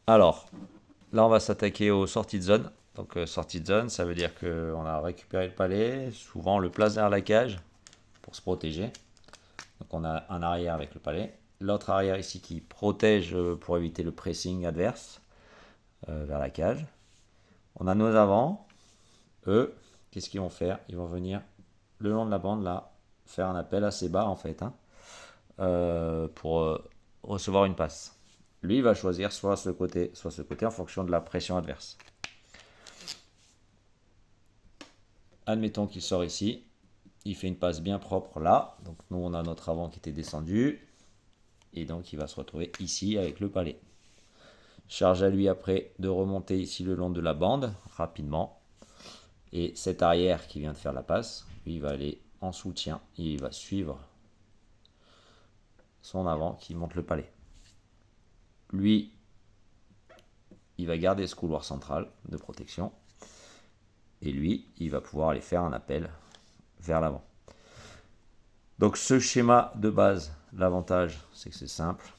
Alors, là, on va s'attaquer aux sorties de zone. Donc, sortie de zone, ça veut dire qu'on a récupéré le palais. Souvent, on le place derrière la cage pour se protéger. Donc, on a un arrière avec le palais. L'autre arrière ici qui protège pour éviter le pressing adverse vers la cage. On a nos avants. Eux, qu'est-ce qu'ils vont faire? Ils vont venir le long de la bande là, faire un appel assez bas en fait, hein, pour recevoir une passe. Lui, il va choisir soit ce côté en fonction de la pression adverse. Admettons qu'il sort ici, il fait une passe bien propre là, donc nous on a notre avant qui était descendu, et donc il va se retrouver ici avec le palais. Charge à lui après de remonter ici le long de la bande rapidement, et cet arrière qui vient de faire la passe, lui il va aller en soutien, il va suivre son avant qui monte le palais. Lui, il va garder ce couloir central de protection, et lui, il va pouvoir aller faire un appel vers l'avant. Donc ce schéma de base, l'avantage, c'est que c'est simple.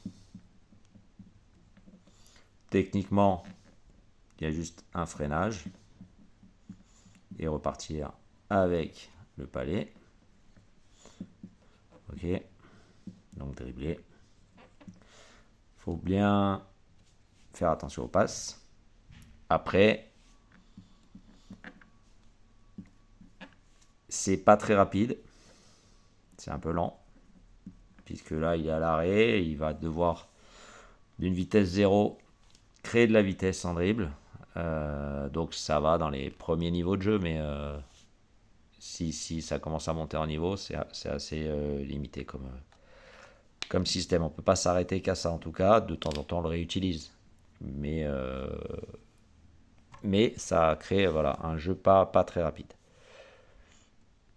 Techniquement, il y a juste un freinage et repartir avec le palais. Ok, donc dribbler. Il faut bien faire attention aux passes. Après, c'est pas très rapide, c'est un peu lent, puisque là il est à l'arrêt, il va devoir d'une vitesse 0 créer de la vitesse en dribble. Donc ça va dans les premiers niveaux de jeu, mais si ça commence à monter en niveau, c'est assez limité comme système. On ne peut pas s'arrêter qu'à ça en tout cas, de temps en temps on le réutilise. Mais ça crée voilà, un jeu pas très rapide.